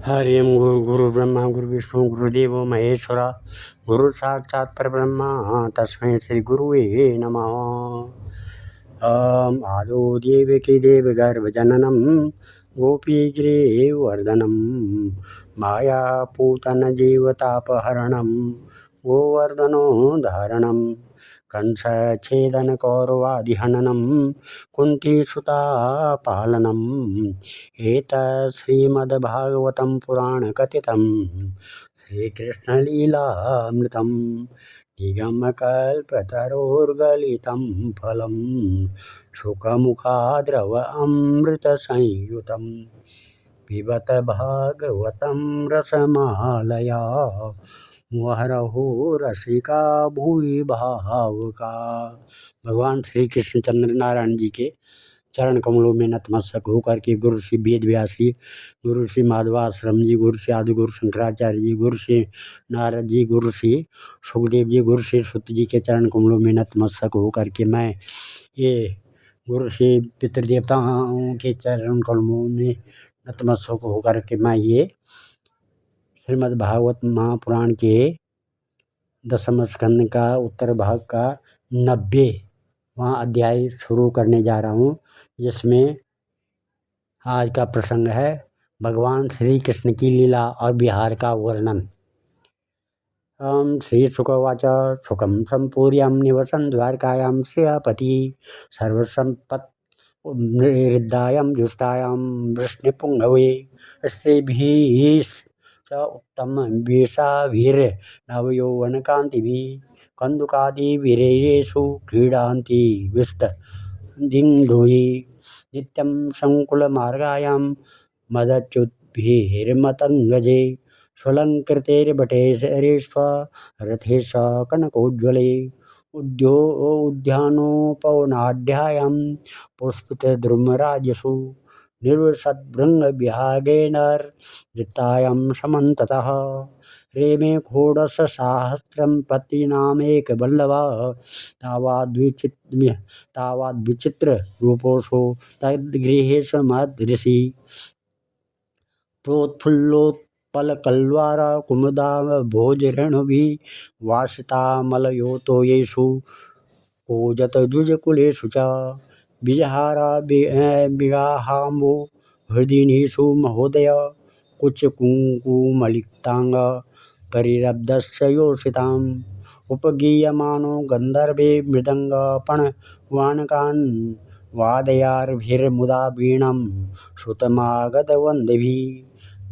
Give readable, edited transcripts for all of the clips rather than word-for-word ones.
हरि ओम गुरु गुरु ब्रह्मा गुरु विष्णु गुरुदेवो महेश्वरा गुरु साक्षात् परब्रह्म तस्मै श्री गुरुवे नमः। आदो देवकी देवगर्भजननं गोपीगिरिवर्धनं मायापूतन जीवतापहरणं गोवर्धनो धारणं कंसच्छेदन कौरवादिहननं कुन्तीसुता पालनम् एतत् श्रीमद्भागवतं पुराणकथितं श्रीकृष्णलीलामृतं निगमकल्पतरोर्गलितं फलं शुकमुखाद्रवमृतसंयुतं पिबत भागवतं रसमालया मुहुरहो रसिका भुवि भावुका। भगवान श्री कृष्णचंद्र नारायण जी के चरण कमलों में नतमस्तक होकर के गुरु श्री वेद व्यासी, गुरु श्री माधवाश्रम जी, गुरु श्री आदि गुरु शंकराचार्य जी, गुरु श्री नारद जी, गुरु श्री सुखदेव जी, गुरु श्री सुत जी के चरण कमलों में नतमस्तक होकर के मैं ये गुरु श्री पितृदेवताओं के चरण कमलों में नतमस्तक होकर के मैं ये श्रीमद् भागवत महापुराण के दसम स्कंद का उत्तर भाग का 90वां अध्याय शुरू करने जा रहा हूँ, जिसमें आज का प्रसंग है भगवान श्री कृष्ण की लीला और विहार का वर्णन। श्री शुकवाच सुखम संपूर्यं निवसन द्वारकायां श्रियापति सर्वसंपत् हृदायां जुष्टायां वृष्णिपुंगवे श्रीभिः च उत्तम वेशाभिर्नवयौवनकान्तिभिः कन्दुकादिवीरेषु क्रीडन्ति विस्तदिङ्धुः नित्यं संकुलमार्गायां मदच्युतभिर्मतङ्गजे स्वलङ्कृतेर्भटेश्वरेष्व रथेश कनकोज्ज्वले उद्यानोपवनाढ्यायां पुष्पितद्रुमराजसु निर्वसद्भृङ्गविहागेन नृत्तायां समन्ततः रेमे षोडशसहस्रं पतीनामेकवल्लभा तावद्विचित्ररूपोऽसौ तद्गृहेषु महर्षि प्रोत्फुल्लोत्पलकल्वार कुमुदाम्भोजरेणुभिः वासितामलयोतो येषु कोजतद्विजकुलेषु च विजहाराभिगाहाम्बो हृदिनीषु महोदय कुचकुङ्कुमलिप्ताङ्ग परिरब्धस्य योषिताम् उपगीयमानो गन्धर्वे मृदङ्गपणवाणकान् वादयार्भिर्मुदा वीणं श्रुतमागतवन्द्यभिः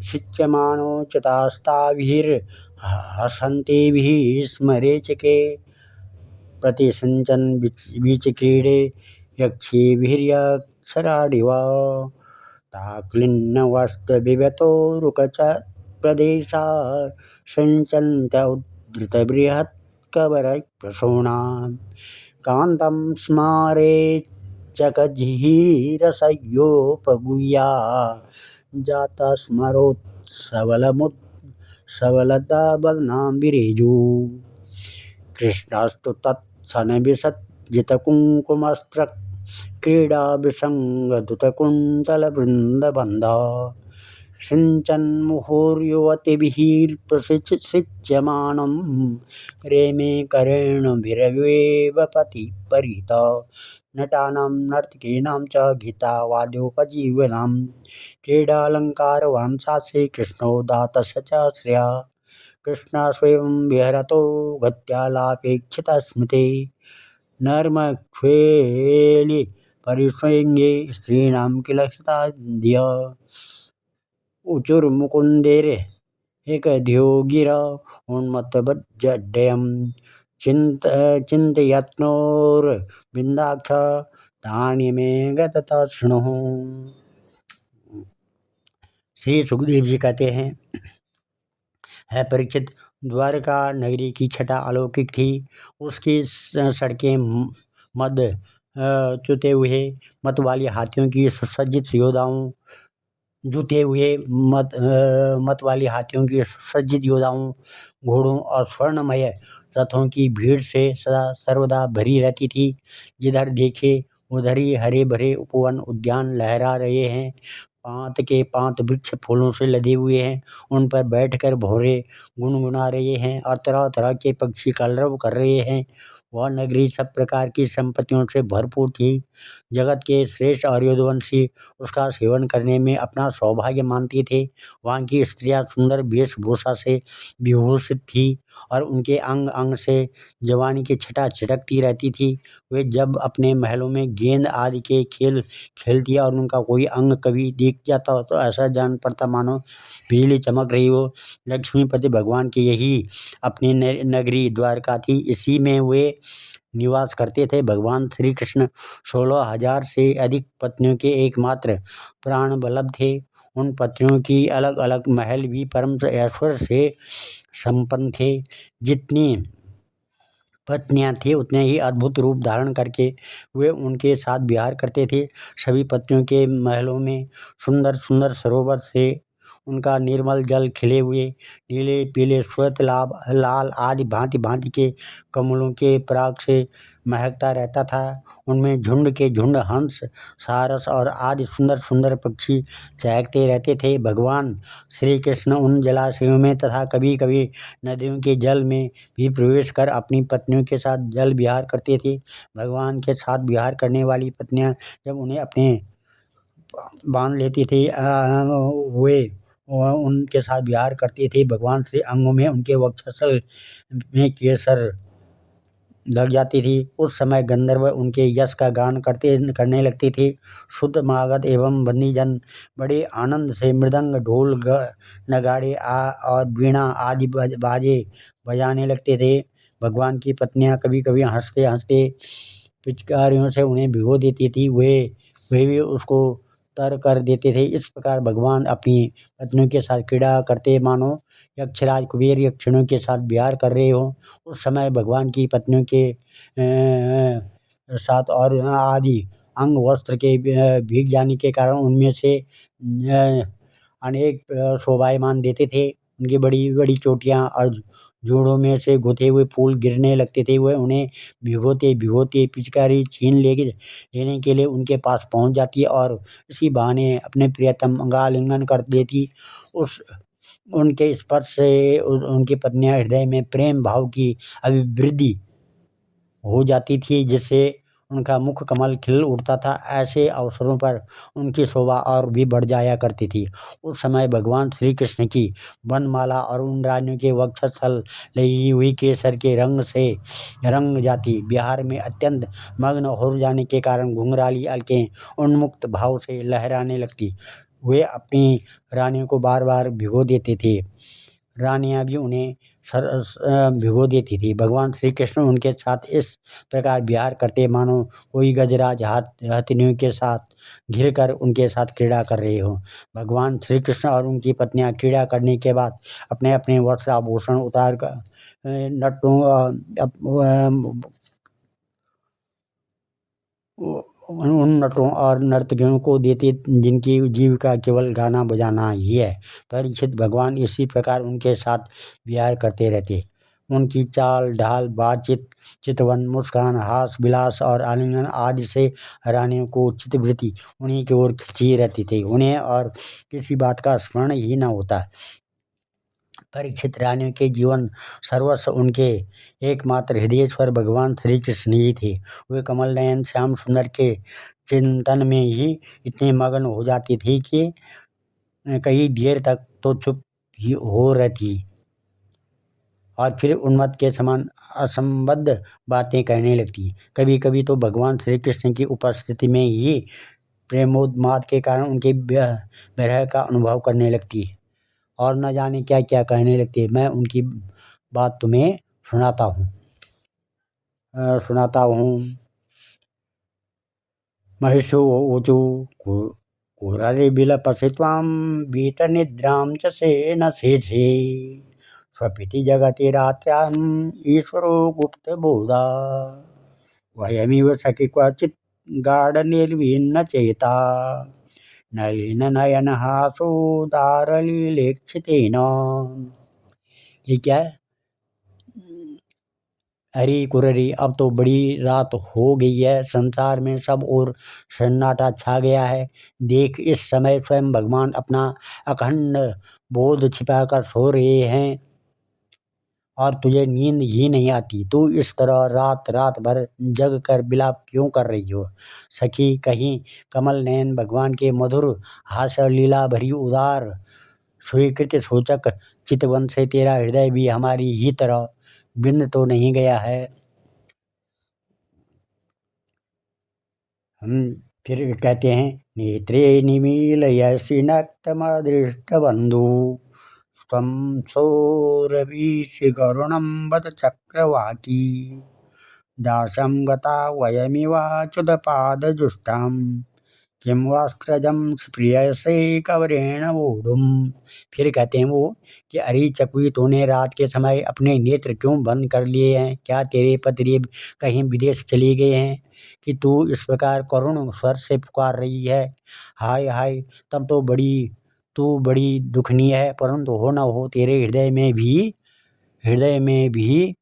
शिच्यमानो चितास्ताभिर्हसन्तीभिः स्मरेचके प्रतिषिञ्चन् वीचिक्रीडे यक्षिभिर्यक्षराडिव ताक्लिन्नवस्तविवतो रुकचप्रदेशा सिञ्चन्त्युद्धृतबृहत्कबरप्रसूनां कान्तं स्मारेच्चकजिहीरसयोपगुह्या जातस्मरोत्सवलदाबलनाम्बिरेजु कृष्णस्तु तत्सनविसज्जितकुङ्कुमस्त्रक् क्रीडाभिसङ्गदुतकुन्तलवृन्दबन्ध सिञ्चन्मुहुर्युवतिभिः प्रसिच्यमानं रेमे करेणुभिरवेव परित नटानां नर्तकीनां च गीतावाद्योपजीवनां क्रीडालङ्कारवान् साक्षी कृष्णो दातस्य च श्रिया कृष्ण स्वयं विहरतो गत्यालापेक्षितस्मृते नर्मक्ष्वेलि परिस्वङ्गे स्त्रीणां किल हिताद्य उचुर्मुकुन्देर्हिकधियो गिरा उन्मत्तवज्जडयं चिन्तयत्नोर्विन्दाक्ष तानि मे गतता शृणुः। श्री सुखदेव जी कहते हैं, है परीक्षित, द्वारका नगरी की छटा अलौकिक थी। उसकी सड़कें मद चुते हुए मत वाली हाथियों की सुसज्जित योद्धाओं मत वाली हाथियों की सुसज्जित योद्धाओं घोड़ों और स्वर्णमय रथों की भीड़ से सदा सर्वदा भरी रहती थी। जिधर देखे उधर ही हरे भरे उपवन उद्यान लहरा रहे हैं। पांत के पांत वृक्ष फूलों से लदे हुए हैं, उन पर बैठकर भौरे गुनगुना रहे हैं और तरह तरह के पक्षी कलरव कर रहे हैं। वह नगरी सब प्रकार की संपत्तियों से भरपूर थी। जगत के श्रेष्ठ और यदुवंशी उसका सेवन करने में अपना सौभाग्य मानते थे। वहाँ की स्त्रियां सुंदर वेशभूषा से विभूषित थी और उनके अंग अंग से जवानी की छटा छिटकती रहती थी। वे जब अपने महलों में गेंद आदि के खेल खेलती और उनका कोई अंग कभी दिख जाता तो ऐसा जान पड़ता मानो बिजली चमक रही हो। लक्ष्मीपति भगवान की यही अपनी नगरी द्वारका थी। इसी में वे निवास करते थे। भगवान श्री कृष्ण 16,000 से अधिक पत्नियों के एकमात्र प्राण वल्लभ थे। उन पत्नियों की अलग अलग महल भी परम ऐश्वर्य से संपन्न थे। जितनी पत्नियां थी उतने ही अद्भुत रूप धारण करके वे उनके साथ विहार करते थे। सभी पत्नियों के महलों में सुंदर सुंदर सरोवर से उनका निर्मल जल खिले हुए नीले पीले श्वेत लाल आदि भांति भांति के कमलों के पराग से महकता रहता था। उनमें झुंड के झुंड हंस सारस और आदि सुंदर सुंदर पक्षी चहकते रहते थे। भगवान श्री कृष्ण उन जलाशयों में तथा कभी कभी नदियों के जल में भी प्रवेश कर अपनी पत्नियों के साथ जल विहार करते थे। भगवान के साथ विहार करने वाली पत्नियां जब उन्हें अपने बांध लेती थी वे उनके साथ विहार करते थे। भगवान श्री अंगों में उनके वक्षस्थल में केसर लग जाती थी। उस समय गंधर्व उनके यश का गान करने लगते थे। शुद्ध मागध एवं बंदीजन बड़े आनंद से मृदंग ढोल नगाड़े और वीणा आदि बाजे बजाने लगते थे। भगवान की पत्नियां कभी कभी हंसते हंसते पिचकारियों से उन्हें भिगो देती थी। वे भी उसको तर कर देते थे। इस प्रकार भगवान अपनी पत्नियों के साथ क्रीड़ा करते मानो यक्षराज कुबेर यक्षिणियों के साथ विहार कर रहे हो। उस समय भगवान की पत्नियों के साथ और आदि अंग वस्त्र के भीग जाने के कारण उनमें से अनेक शोभायमान देते थे। उनकी बड़ी बड़ी चोटियां और जोड़ों में से गुथे हुए फूल गिरने लगते थे। वह उन्हें भिगोते भिगोते पिचकारी छीन लेने के लिए उनके पास पहुंच जाती और इसी बहाने अपने प्रियतम का आलिंगन कर देती। उस उनके स्पर्श से उनकी पत्नियां हृदय में प्रेम भाव की अभिवृद्धि हो जाती थी, जिससे उनका मुख कमल खिल उठता था। ऐसे अवसरों पर उनकी शोभा और भी बढ़ जाया करती थी। उस समय भगवान श्री कृष्ण की वनमाला और उन रानियों के वक्षस्थल लगी हुई केसर के रंग से रंग जाती। बिहार में अत्यंत मग्न हो जाने के कारण घुंघराली अलकें उन्मुक्त भाव से लहराने लगती। वे अपनी रानियों को बार बार भिगो देते थे। रानियां भी उन्हें भिगो देती थी। भगवान श्री कृष्ण उनके साथ इस प्रकार विहार करते मानो कोई गजराज हथिनियों के साथ घिर कर उनके साथ क्रीड़ा कर रहे हो। भगवान श्री कृष्ण और उनकी पत्नियां क्रीड़ा करने के बाद अपने अपने वस्त्र आभूषण उतार कर नटों उन नटों और नर्तकियों को देते जिनकी जीविका केवल गाना बजाना ही है। परीक्षित भगवान इसी प्रकार उनके साथ विहार करते रहते। उनकी चाल ढाल बातचीत चितवन मुस्कान हास विलास और आलिंगन आदि से रानियों को चित्तवृत्ति उन्हीं की ओर खिंची रहती थी। उन्हें और किसी बात का स्मरण ही न होता। परीक्षित रानियों के जीवन सर्वस्व उनके एकमात्र हृदयेश्वर भगवान श्री कृष्ण ही थे। वे कमल नयन श्याम सुंदर के चिंतन में ही इतने मग्न हो जाती थी कि कई देर तक तो चुप ही हो रहती और फिर उन्मत्त के समान असंबद्ध बातें कहने लगती। कभी कभी तो भगवान श्री कृष्ण की उपस्थिति में ही प्रेमोन्माद के कारण उनके विरह का अनुभव करने लगती और न जाने क्या क्या कहने लगती है। मैं उनकी बात तुम्हें सुनाता हूँ। महिषोऽवचु कुररि विलपसि त्वां वीतनिद्रां च सेन शेषे स्वपिति जगति रात्र्याम् ईश्वरो गुप्तबोधा वयमिव सखि क्वचित् गाढनिर्विण्णचेता नलिननयनहासोदारलीलेक्षितेन। ये क्या है? अरे कुररी, अब तो बड़ी रात हो गई है, संसार में सब और सन्नाटा छा गया है। देख, इस समय स्वयं भगवान अपना अखंड बोध छिपाकर सो रहे हैं और तुझे नींद ही नहीं आती। तू इस तरह रात रात भर जग कर विलाप क्यों कर रही हो सखी? कहीं कमल नयन भगवान के मधुर हास्य लीला भरी उदार स्वीकृत सूचक चितवन से तेरा हृदय भी हमारी ही तरह बिंद तो नहीं गया है? हम फिर कहते हैं, नेत्रे निमीलयसि नक्तमदृष्टबन्धु त्वं सौरवीसि करुणं बत चक्रवाकी दासं गता वयमिवाच्युतपादजुष्टां किं वास्त्रजं प्रियसे कवरेण वोढुम। फिर कहते हैं वो कि अरे चकुई, तूने रात के समय अपने नेत्र क्यों बंद कर लिए हैं? क्या तेरे पति कहीं विदेश चले गए हैं कि तू इस प्रकार करुण स्वर से पुकार रही है? हाय हाय, तब तो तू बड़ी दुखनीय है, परंतु हो न हो तेरे हृदय में भी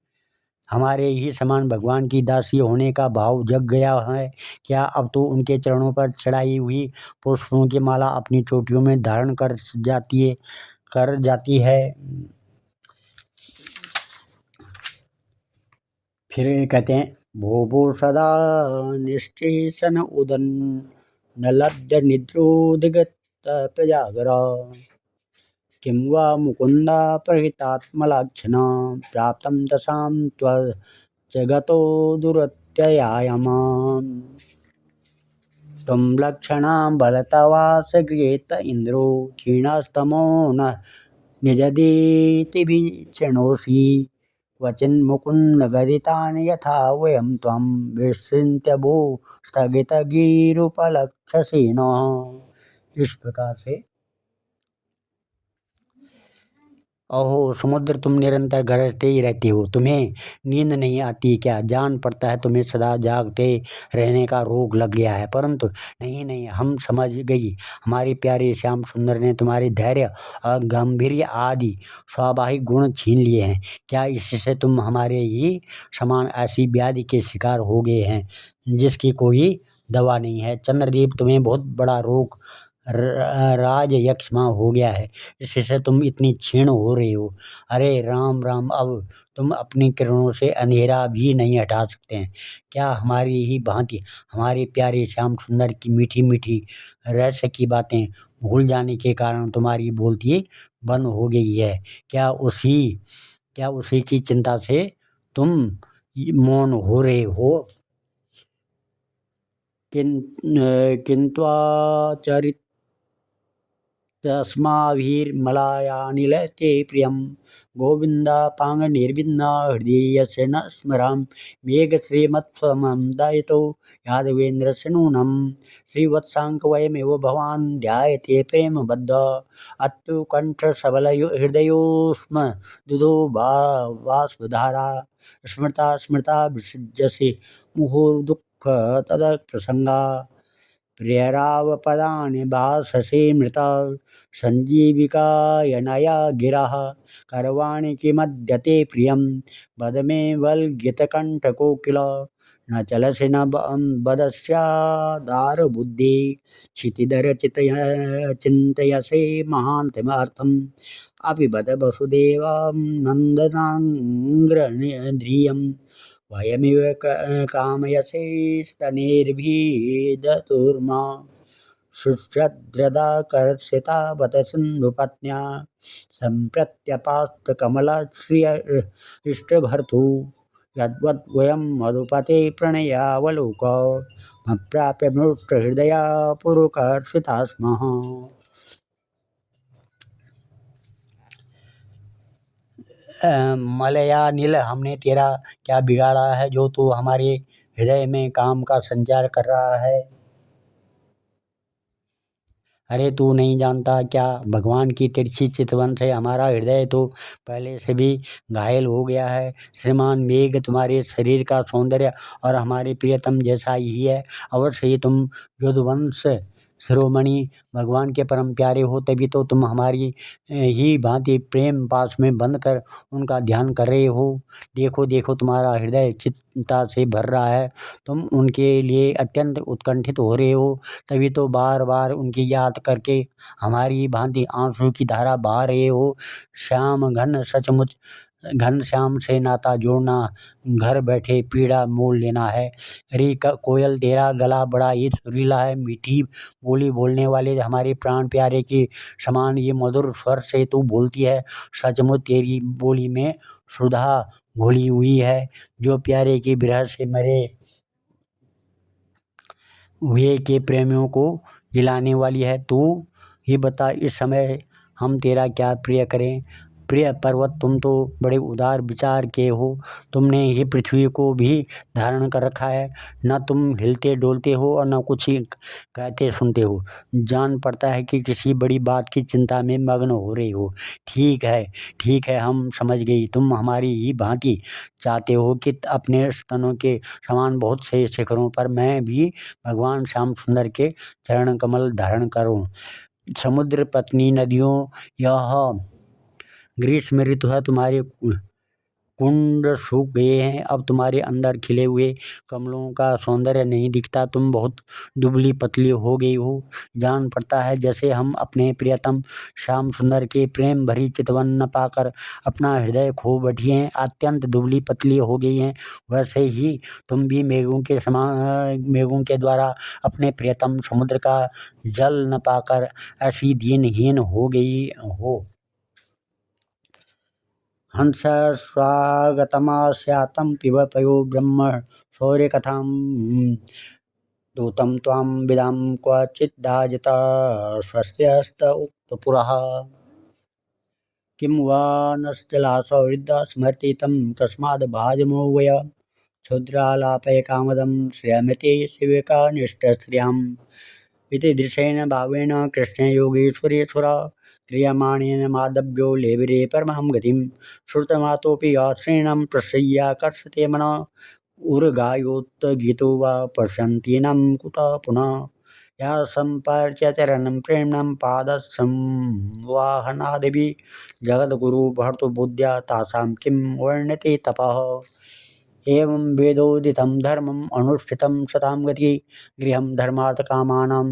हमारे ही समान भगवान की दासी होने का भाव जग गया है क्या? अब तो उनके चरणों पर चढ़ाई हुई पुष्पों की माला अपनी चोटियों में धारण कर जाती है। फिर कहते हैं, भो भो सदा निश्चेषण उदन न लब्ध निद्रोदिगत प्रजागरा किं वा मुकुन्दा प्रहितात्मलाक्षण प्राप्तं दशां त्वजगतो दुरत्ययायमान् त्वं लक्षणां बलतवासगृहीत इन्द्रो क्षीणस्तमो न निजदेतिभिक्षिणोऽसि क्वचिन्मुकुन्दगदितानि यथा वयं त्वं विस्मृत्य भो स्थगितगिरुपलक्षसीनः। इस प्रकार से, ओहो समुद्र, तुम निरंतर गरजते ही रहते हो, तुम्हें नींद नहीं आती क्या? जान पड़ता है तुम्हें सदा जागते रहने का रोग लग गया है, परंतु नहीं नहीं, हम समझ गई। हमारे प्यारे श्याम सुंदर ने तुम्हारे धैर्य और गांभीर्य आदि स्वाभाविक गुण छीन लिए हैं। क्या इससे तुम हमारे ही समान ऐसी व्याधि के शिकार हो गए हैं जिसकी कोई दवा नहीं है? चंद्रदेव, तुम्हें बहुत बड़ा रोग राज यक्ष्मा हो गया है, इससे तुम इतनी क्षीण हो रहे हो। अरे राम राम, अब तुम अपनी किरणों से अंधेरा भी नहीं हटा सकते हैं क्या? हमारी ही भांति हमारे प्यारे श्याम सुंदर की मीठी मीठी रस की बातें भूल जाने के कारण तुम्हारी बोलती बंद हो गई है क्या उसी की चिंता से तुम मौन हो रहे हो? किंत्वाचरित तस्माभिर्मलायानिलते प्रियं गोविन्दापाङ्गनिर्विन्ना हृदयस्य न स्मरां मेघश्रीमत्स्वमं दयितो यादवेन्द्रस्य नूनं श्रीवत्साङ्क वयमेव भवान् ध्यायते प्रेमबद्ध अत्तु कण्ठसबलहृदयो स्म दुदो बाष्पधारा स्मृता स्मृता विसृज्यसि मुहुर्दुःख तदप्रसङ्गा प्रियरावपदानि भाससे मृता सञ्जीविकायनया गिरः करवाणि किमद्य ते प्रियं वद मे वल्गितकण्ठकोकिल न चलसि न वदस्यादारबुद्धि चिन्तयसे महान्तिमर्थम् अपि वद वसुदेवं नन्दनाङ्ग्रध्रियं वयमिव कामयसे स्तनैर्भिदतुर्मा शुश्रद्रदा कर्षिता बत सिन्धुपत्न्या सम्प्रत्यपास्तकमलश्रिय इष्टभर्तु यद्वद्वयं मधुपते प्रणयावलोक प्राप्य मृष्टहृदया पुरुकर्षिता स्मः। मलयानिल, हमने तेरा क्या बिगाड़ा है जो तू हमारे हृदय में काम का संचार कर रहा है? अरे तू नहीं जानता क्या? भगवान की तिरछी चितवन से हमारा हृदय तो पहले से भी घायल हो गया है। श्रीमान मेघ, तुम्हारे शरीर का सौंदर्य और हमारे प्रियतम जैसा ही है। अवश्य ही तुम युद्धवंश शिरोमणि भगवान के परम प्यारे हो, तभी तो तुम हमारी ही भांति प्रेम पास में बंद कर उनका ध्यान कर रहे हो। देखो देखो तुम्हारा हृदय चिंता से भर रहा है, तुम उनके लिए अत्यंत उत्कंठित हो रहे हो, तभी तो बार बार उनकी याद करके हमारी भांति आंसू की धारा बहा रहे हो। श्याम घन सचमुच घन श्याम से नाता जोड़ना, घर बैठे पीड़ा मोल लेना है। अरे कोयल तेरा गला बड़ा ही सुरीला है, मीठी बोली बोलने वाले हमारे प्राण प्यारे के समान ये मधुर स्वर से तू बोलती है। सचमुच तेरी बोली में सुधा घोली हुई है, जो प्यारे के विरह से मरे हुए के प्रेमियों को जिलाने वाली है। तू ही बता इस समय हम तेरा क्या प्रिय करें। प्रिय पर्वत, तुम तो बड़े उदार विचार के हो, तुमने ही पृथ्वी को भी धारण कर रखा है। न तुम हिलते डोलते हो और न कुछ ही कहते सुनते हो। जान पड़ता है कि किसी बड़ी बात की चिंता में मग्न हो रहे हो। ठीक है, हम समझ गई, तुम हमारी ही भांति चाहते हो कि अपने स्तनों के समान बहुत से शिखरों पर मैं भी भगवान श्याम सुंदर के चरण कमल धारण करूं। समुद्र पत्नी नदियों, यह ग्रीष्म ऋतु है, तुम्हारे कुंड सूख गए हैं, अब तुम्हारे अंदर खिले हुए कमलों का सौंदर्य नहीं दिखता, तुम बहुत दुबली पतली हो गई हो। जान पड़ता है जैसे हम अपने प्रियतम श्याम सुंदर के प्रेम भरी चितवन न पाकर अपना हृदय खो बैठी हैं, अत्यंत दुबली पतली हो गई हैं, वैसे ही तुम भी मेघों के द्वारा अपने प्रियतम समुद्र का जल न पाकर ऐसी दीनहीन हो गई हो। हंस स्वागतमास्यातं पिब पयो ब्रह्म शौर्यकथां दूतं त्वां विदां क्वचिद्दाजित स्वस्त्यस्त उक्तपुरः। किं वा नस्तिलासौहृदा स्मरति तं कस्माद् भाजमो वय क्षुद्रालापय कामदं श्रियमिति शिविकानिष्ठश्रियम् इति दृशेन भावेन कृष्णे योगेश्वरेश्वर क्रियमाणेन माधव्यो लेविरे परमां गतिं श्रुतमातोऽपि आश्रयणं प्रसह्याकर्षते मन उर्गायोत्तगीतो वा पश्यन्तीनां कुतः पुनः या सम्पर्च्य चरणं प्रेम्णं पादसंवाहनादिभिः जगद्गुरु भर्तुबुद्ध्या तासां किं वर्ण्यते तपः। एवं वेदोदितं धर्मम् अनुष्ठितं शतां गतिः गृहं धर्मार्थकामानां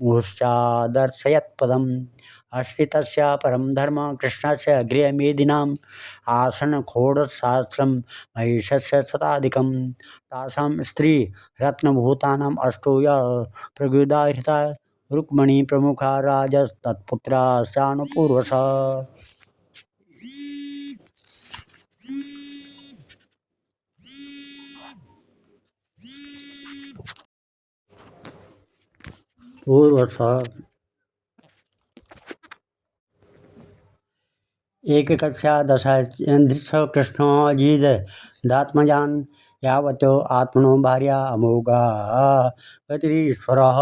मुहुश्चादर्शयत्पदम् अस्ति तस्य परं धर्म कृष्णस्य गृहमेदिनाम् आसनखोडशास्त्रं महिषस्य शताधिकं तासां स्त्रीरत्नभूतानाम् अष्टो य प्रगुदाहृता रुक्मिणी प्रमुखा राजस्तत्पुत्राश्चानुपूर्वशः। एक कक्षा दशाधिश कृष्णो अजीद दात्मजान यावतो आत्मनो भार्या अमोघा गतिरीश्वरः।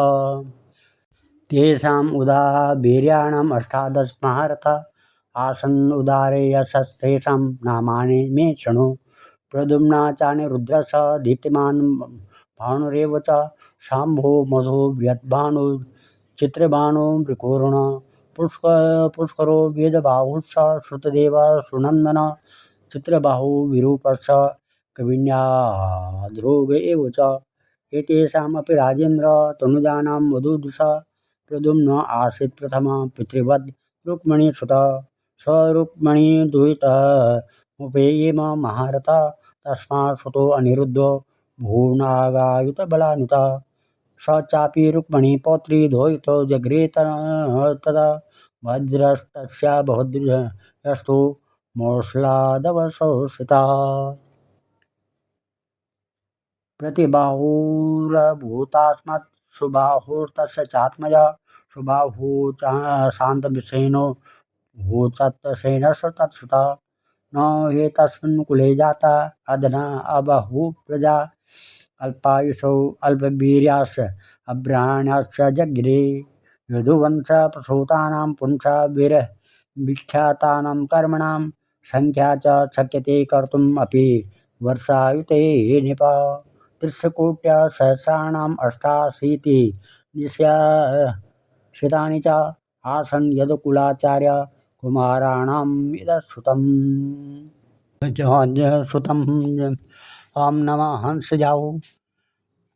तेषाम् उदावीर्याणाम् अष्टादश महारथा आसन् उदारे यशस्तेषां नामानि मे शृणु। प्रद्युम्ना चानिरुद्धश्च दीप्तिमान् भानुरेव च शाम्भो मधु व्यद्भानु चित्रभानु मृकोरुण पुष्करो वेदबाहुश्च श्रुतदेव सुनन्दन चित्रबाहु विरूपश्च कविन्याद्रोग एव च। एतेषामपि राजेन्द्र तनुजानां मधुदृशा प्रद्युम्न आसीत् प्रथमः पितृवद् रुक्मिणीसुतः। स रुक्मिणीदुहितमुपेयेम महारथः तस्मात् सुतो अनिरुद्धो भूनागायुतबलान्वितः। स चापि रुक्मिणीपौत्री दोहितो जगृहे तदा वज्रस्तस्य बहुद्रयस्तु मौसलादवशोषितः। प्रतिबाहुरभूतास्मत् सुबाहुस्तस्य चात्मजा सुबाहु शान्तविषेणो भूतत्सेनस्य तत्सुतः। न ह्येतस्मिन् कुले जाता अधना अबहु प्रजा अल्पायुषो अल्पवीर्याश्च अभ्राण्याश्च जज्ञे यदुवंशप्रसूतानां पुंसा वीरविख्यातानां कर्मणां संख्या च शक्यते कर्तुम् अपि वर्षायुते नृप। 300 कोट्या सहस्राणाम् 88 निश्यासितानि च आसन् यदुकुलाचार्य कुमाराणाम् इदश्रुतम् श्रुतम्। ओम नमः हंस जाओ,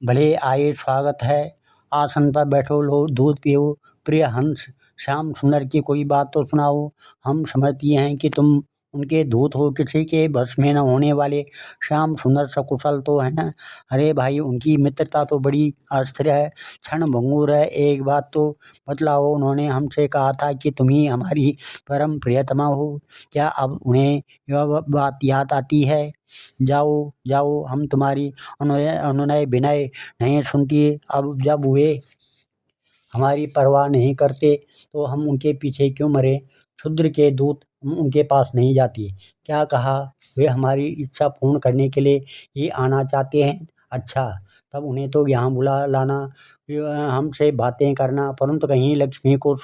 भले आए स्वागत है, आसन पर बैठो, लो दूध पियो, प्रिय हंस श्याम सुंदर की कोई बात तो सुनाओ। हम समझती हैं कि तुम उनके दूत हो, किसी के बस में न होने वाले श्याम सुंदर सकुशल तो है ना। अरे भाई, उनकी मित्रता तो बड़ी आश्चर्य है, क्षण भंगुर है। एक बात तो बतलाओ, उन्होंने हमसे कहा था कि तुम ही हमारी परम प्रियतमा हो, क्या अब उन्हें यह बात याद आती है? जाओ जाओ, हम तुम्हारी अनुनय विनय नहीं सुनती। अब जब वे हमारी परवाह नहीं करते तो हम उनके पीछे क्यों मरे? क्षुद्र के दूत उनके पास नहीं जाती। क्या कहा? वे हमारी इच्छा पूर्ण करने के लिए ही आना चाहते हैं। अच्छा, तब उन्हें तो यहाँ बुला लाना, हमसे बातें करना, परंतु कहीं लक्ष्मी को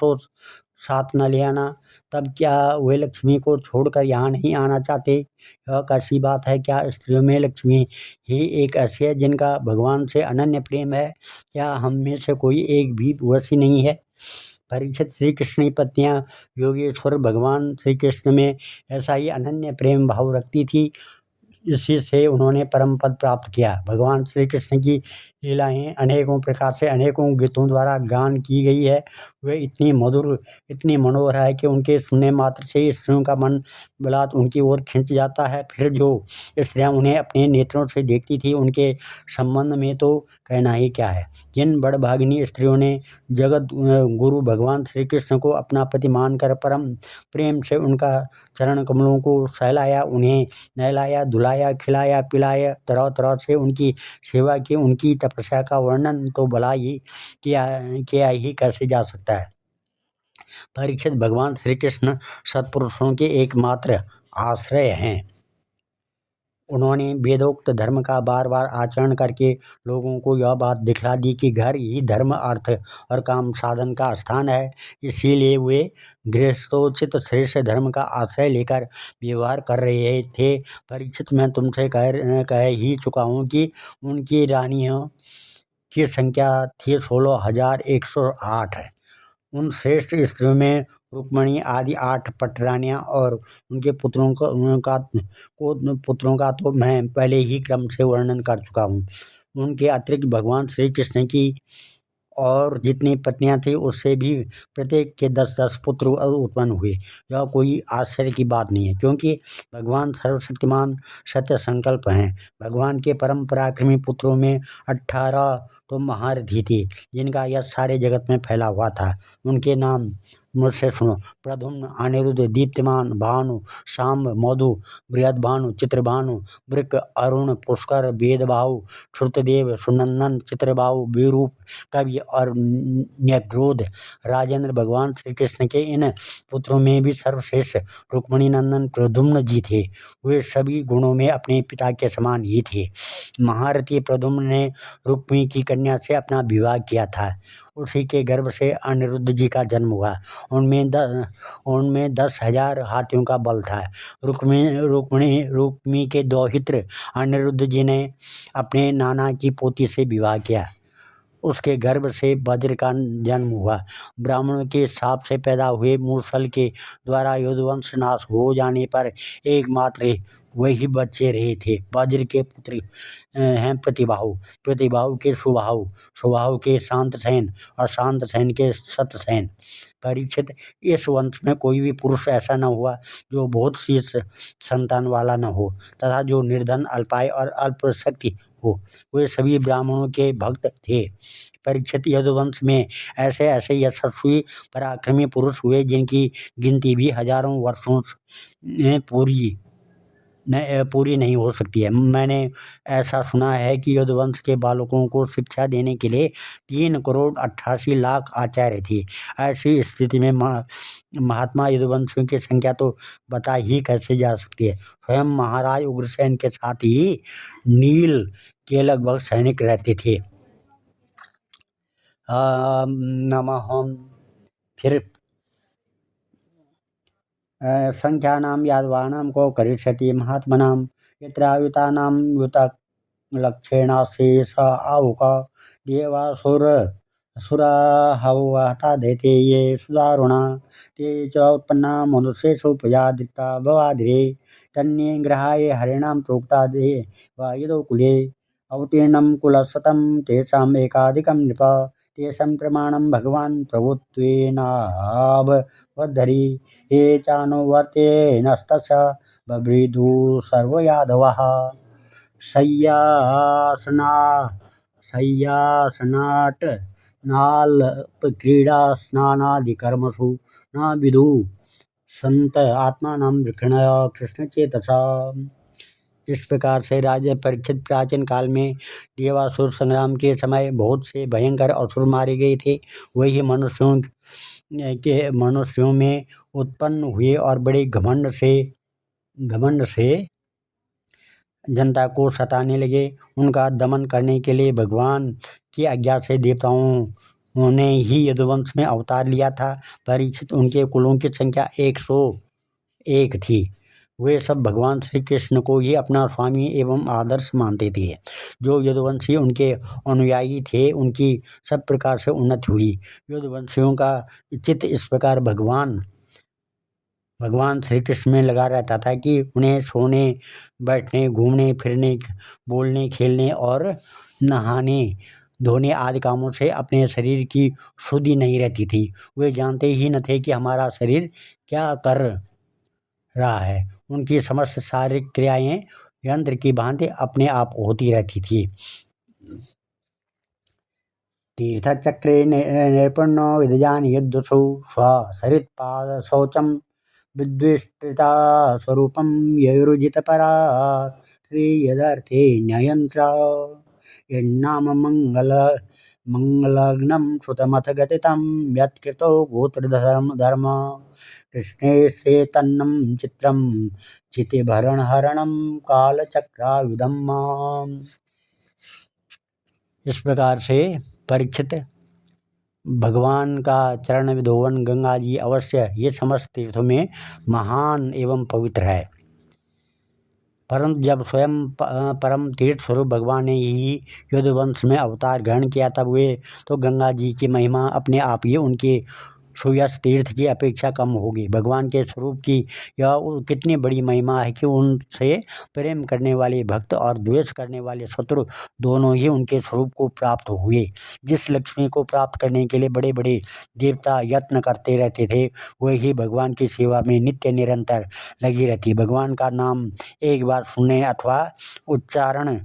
साथ न ले आना। तब क्या वे लक्ष्मी को छोड़कर यहाँ नहीं आना चाहते? यह कैसी बात है? क्या स्त्रियों में लक्ष्मी ही एक ऐसी है जिनका भगवान से अनन्य प्रेम है? क्या हम में से कोई एक भी वैसी नहीं है? परीक्षित, श्री कृष्ण की पत्नियां योगेश्वर भगवान श्री कृष्ण में ऐसा ही अनन्य प्रेम भाव रखती थी, इसी से उन्होंने परम पद प्राप्त किया। भगवान श्री कृष्ण की लीलाएं अनेकों प्रकार से अनेकों गीतों द्वारा गान की गई है। वे इतनी मधुर, इतनी मनोहर है कि उनके सुनने मात्र से ही स्त्रियों का मन बलात् उनकी ओर खिंच जाता है। फिर जो स्त्रियां उन्हें अपने नेत्रों से देखती थी, उनके संबंध में तो कहना ही क्या है। जिन बड़भागिनी स्त्रियों ने जगत गुरु भगवान श्री कृष्ण को अपना पति मानकर परम प्रेम से उनका चरण कमलों को सहलाया, उन्हें नहलाया, धुलाया, खिलाया, पिलाया, तरह तरह से उनकी सेवा की, उनकी तपस्या का वर्णन तो भला ही किया ही कैसे जा सकता है। परीक्षित, भगवान श्री कृष्ण सत्पुरुषों के एकमात्र आश्रय हैं। उन्होंने वेदोक्त धर्म का बार बार आचरण करके लोगों को यह बात दिखला दी कि घर ही धर्म, अर्थ और काम साधन का स्थान है। इसीलिए वे गृहस्थोचित श्रेष्ठ धर्म का आश्रय लेकर व्यवहार कर रहे थे। परीक्षित, मैं तुमसे कह ही चुका हूँ कि उनकी रानियों की संख्या थी 16,108। उन श्रेष्ठ स्त्रियों में रुक्मिणी आदि 8 पटरानियाँ और उनके पुत्रों का तो मैं पहले ही क्रम से वर्णन कर चुका हूँ। उनके अतिरिक्त भगवान श्री कृष्ण की और जितनी पत्नियां थी, उससे भी प्रत्येक के 10-10 पुत्र उत्पन्न हुए। यह कोई आश्चर्य की बात नहीं है, क्योंकि भगवान सर्वशक्तिमान सत्य संकल्प हैं। भगवान के परम पराक्रमी पुत्रों में 18 तो महारथी थे, जिनका यश सारे जगत में फैला हुआ था। उनके नाम मुझसे सुनो: प्रद्युम्न, अनिरुद्ध, दीप्तिमान, भानु, शाम्ब, मधु, बृहद्भानु, चित्रभानु, वृक, अरुण, पुष्कर, वेदबाहु, श्रुतदेव, सुनंदन, चित्रबाहु, विरूप, कवि और न्यग्रोध। राजेंद्र, भगवान श्री कृष्ण के इन पुत्रों में भी सर्वश्रेष्ठ रुक्मिणी नंदन प्रद्युम्न जी थे। वे सभी गुणों में अपने पिता के समान ही थे। महारथी प्रद्युम्न ने रुक्मिणी की कन्या से अपना विवाह किया था। उसी के गर्भ से अनिरुद्ध जी का जन्म हुआ। उनमें 10,000 हाथियों का बल था। रुक्मिणी के दौहित्र अनिरुद्ध जी ने अपने नाना की पोती से विवाह किया। उसके गर्भ से वज्र का जन्म हुआ। ब्राह्मणों के शाप से पैदा हुए मूसल के द्वारा युद्धवंश नाश हो जाने पर एकमात्र वही बच्चे रहे थे। वज्र के पुत्र हैं प्रतिबाहु, प्रतिबाहु के सुबाहु, सुबाहु के शांतसेन और शांतसेन के सतसेन। परीक्षित, इस वंश में कोई भी पुरुष ऐसा न हुआ जो बहुत सी संतान वाला न हो तथा जो निर्धन, अल्पाय और अल्पशक्ति हो। वे सभी ब्राह्मणों के भक्त थे। परीक्षित, यदुवंश में ऐसे ऐसे यशस्वी पराक्रमी पुरुष हुए जिनकी गिनती भी हजारों वर्षों में पूरी नहीं हो सकती है। मैंने ऐसा सुना है कि यदुवंश के बालकों को शिक्षा देने के लिए 3,88,00,000 आचार्य थे। ऐसी स्थिति में महात्मा यदुवंशियों की संख्या तो बता ही कैसे जा सकती है। स्वयं महाराज उग्रसेन के साथ ही नील के लगभग सैनिक रहते थे। नमः। फिर संख्यानां यादवानां को करिष्यति महात्मनां यत्रायुतानां युतलक्षेणास्ति स आहुक देवासुर असुराहवहता दैते ये सुदारुणा ते च उत्पन्ना मनुष्येषु प्रजादृता भवाधिरे तन्ये ग्रहाय हरिणां प्रोक्ता दे वा यदो कुले अवतीर्णं कुलशतं तेषाम् एकाधिकं नृप तेषां प्रमाणं भगवान् प्रभुत्वेनावधरी ये चानुवर्तेनस्तस्य बभ्रीदु सर्वयादवः शय्यासना शय्यासनाट् नाल्पक्रीडा स्नानादिकर्मसु न विदु संत आत्मानं वृक्षणय कृष्णचेतसा। इस प्रकार से राजा परीक्षित प्राचीन काल में देवासुर संग्राम के समय बहुत से भयंकर असुर मारे गए थे। वही मनुष्यों में उत्पन्न हुए और बड़े घमंड से जनता को सताने लगे। उनका दमन करने के लिए भगवान की आज्ञा से देवताओं ने ही यदुवंश में अवतार लिया था। परीक्षित उनके कुलों की संख्या 101 थी। वे सब भगवान श्री कृष्ण को ही अपना स्वामी एवं आदर्श मानते थे। जो यदुवंशी उनके अनुयायी थे उनकी सब प्रकार से उन्नति हुई। यदुवंशियों का चित्त इस प्रकार भगवान श्री कृष्ण में लगा रहता था कि उन्हें सोने बैठने घूमने फिरने बोलने खेलने और नहाने धोने आदि कामों से अपने शरीर की शुद्धि नहीं रहती थी। वे जानते ही न थे कि हमारा शरीर क्या कर रहा है। उनकी समस्त शारीरिक क्रियाएं यंत्र की भांति अपने आप होती रहती थी। तीर्थचक्रे नैपुण्यो विदजानि यद्वसु स्वसरित्पादशौचं विद्वेष्टिता स्वरूपं ययुर्जितपरा श्रीयदर्थे न्ययन्त्र यन्नाम मंगलग्नं श्रुतमथ गतितं यत्कृतो गोत्रधर्म कृष्णेशे तन्नं चित्रं चितिभरणहरणं कालचक्रायुधम्। इस प्रकार से परीक्षित भगवान का चरण विधोवन गंगा जी अवश्य ये समस्त तीर्थों में महान एवं पवित्र है। परंतु जब स्वयं परम तीर्थ स्वरूप भगवान ने ही यदुवंश में अवतार ग्रहण किया तब वे तो गंगा जी की महिमा अपने आप ही उनके सुयश तीर्थ की अपेक्षा कम होगी। भगवान के स्वरूप की यह कितनी बड़ी महिमा है कि उनसे प्रेम करने वाले भक्त और द्वेष करने वाले शत्रु दोनों ही उनके स्वरूप को प्राप्त हुए। जिस लक्ष्मी को प्राप्त करने के लिए बड़े बड़े देवता यत्न करते रहते थे वही भगवान की सेवा में नित्य निरंतर लगी रहती। भगवान का नाम एक बार सुनने अथवा उच्चारण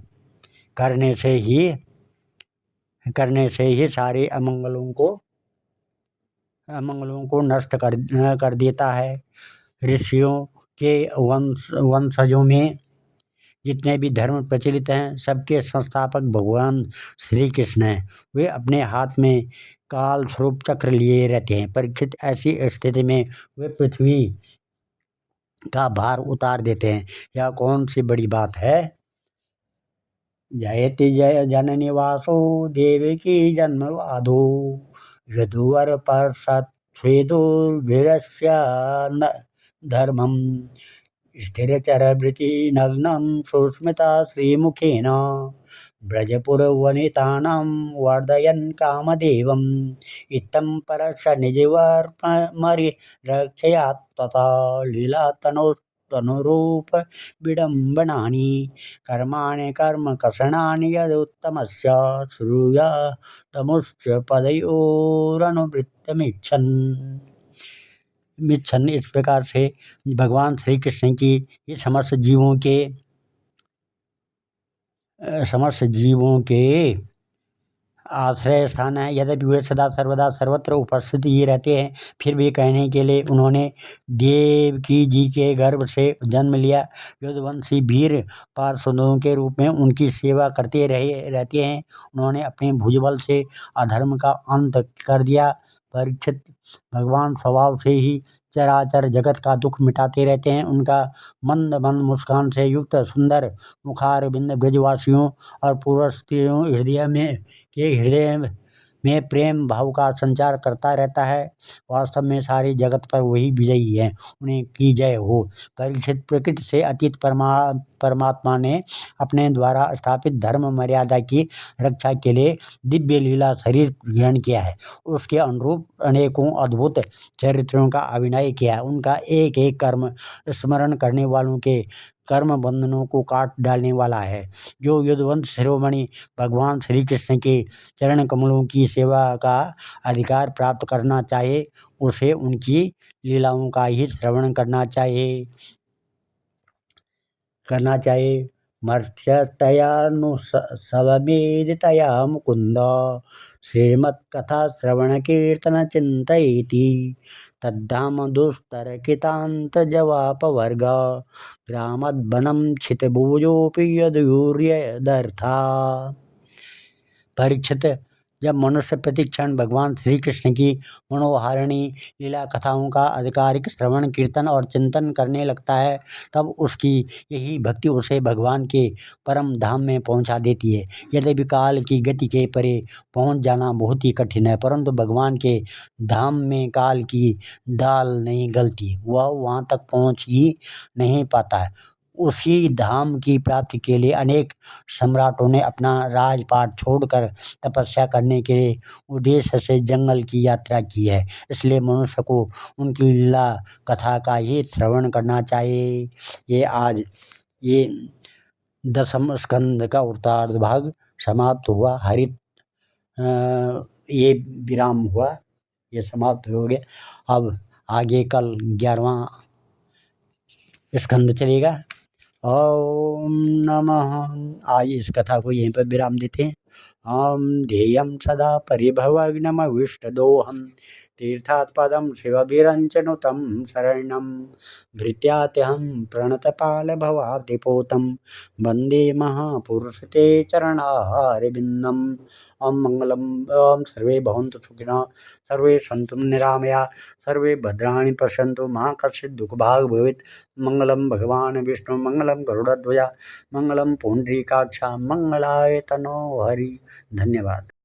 करने से ही सारे अमंगलों को नष्ट कर देता है। ऋषियों के वंशजों में जितने भी धर्म प्रचलित हैं सबके संस्थापक भगवान श्री कृष्ण हैं। वे अपने हाथ में काल स्वरूप चक्र लिए रहते हैं। परीक्षित ऐसी स्थिति में वे पृथ्वी का भार उतार देते हैं। यह कौन सी बड़ी बात है। जयति जय जननी वासो देवकी जन्मवादो यदुवर पर्षत् स्वेदुर्भिरस्य धर्मं स्थिरचरवृत्ति नग्नं सुस्मिता श्रीमुखेन ब्रजपुरवनितानां वर्धयन् कामदेवम् इत्थं परस्य निजवर्मरिरक्षयात् तथा लीलातनुरूप विडम्बनानि कर्माणि कर्मकषणानि यदुत्तमस्य श्रूयतमुश्च पदयोरनुवृत्तमिच्छन्। इस प्रकार से भगवान श्री कृष्ण की ये समस्त जीवों के आश्रय स्थान है। यद्यपि वे सदा सर्वदा सर्वत्र उपस्थित ही रहते हैं फिर भी कहने के लिए उन्होंने देवकी जी के गर्भ से जन्म लिया। यदुवंशी वीर पार्षदों के रूप में उनकी सेवा करते रहते हैं। उन्होंने अपने भुजबल से अधर्म का अंत कर दिया। परीक्षित भगवान स्वभाव से ही चराचर जगत का दुख मिटाते रहते हैं। उनका मंद मंद मुस्कान से युक्त सुंदर मुखारविंद ब्रजवासियों और पूर्व स्त्रियों हृदय में में प्रेम भाव का संचार करता रहता है। वास्तव में सारे जगत पर वही विजयी है, उन्हें की जय हो। परीक्षित, प्रकृति से अतीत परमात्मा ने अपने द्वारा स्थापित धर्म मर्यादा की रक्षा के लिए दिव्य लीला शरीर ग्रहण किया है। उसके अनुरूप अनेकों अद्भुत चरित्रों का अभिनय किया है। उनका एक एक कर्म स्मरण करने वालों के कर्म बंधनों को काट डालने वाला है। जो युद्धवंत शिरोमणि भगवान श्री कृष्ण के चरण कमलों की सेवा का अधिकार प्राप्त करना चाहे, उसे उनकी लीलाओं का ही श्रवण करना चाहिए। मर्त्यतयानुसवमेदितया मुकुंद श्रीमत्कथा श्रवण कीर्तन चिंतयति तद्धाम दुस्तर कृतांत जवाप वर्ग ग्रामद्वनम क्षितभुजोपि यदूर्यदर्था। परीक्षित, जब मनुष्य प्रतिक्षण भगवान श्री कृष्ण की मनोहारिणी लीला कथाओं का आधिकारिक श्रवण कीर्तन और चिंतन करने लगता है, तब उसकी यही भक्ति उसे भगवान के परम धाम में पहुंचा देती है। यद्यपि काल की गति के परे पहुंच जाना बहुत ही कठिन है, परंतु भगवान के धाम में काल की दाल नहीं गलती, वह वहां तक पहुंच ही नहीं पाता है। उसी धाम की प्राप्ति के लिए अनेक सम्राटों ने अपना राजपाट छोड़कर तपस्या करने के उद्देश्य से जंगल की यात्रा की है। इसलिए मनुष्य को उनकी लीला कथा का ही श्रवण करना चाहिए। ये 10वें स्कंद का उत्तरार्ध भाग समाप्त हुआ। ये विराम हुआ, ये समाप्त हो गया। अब आगे कल 11वां स्कंद चलेगा। ओम नमः। आज इस कथा को यहीं पर विराम देते हैं। ध्येयं सदा परिभवग्नमविष्टदोहं तीर्थात्पदं शिवभिरञ्चनुतं शरणं भृत्यात्यहं प्रणतपालभवाब्धिपोतं वन्दे महापुरुषते चरणारविन्दम्। ओम मंगलम। ओम सर्वे भवन्तु सुखिनः, सर्वे सन्तु निरामया, सर्वे भद्राणि पश्यन्तु मा कश्चित् दुःखभाग् भवेत्। मंगलम भगवान विष्णु, मंगलम गरुड़ध्वजा, मंगलम पुंडरीकाक्ष, मंगलाय तनो हरि। धन्यवाद।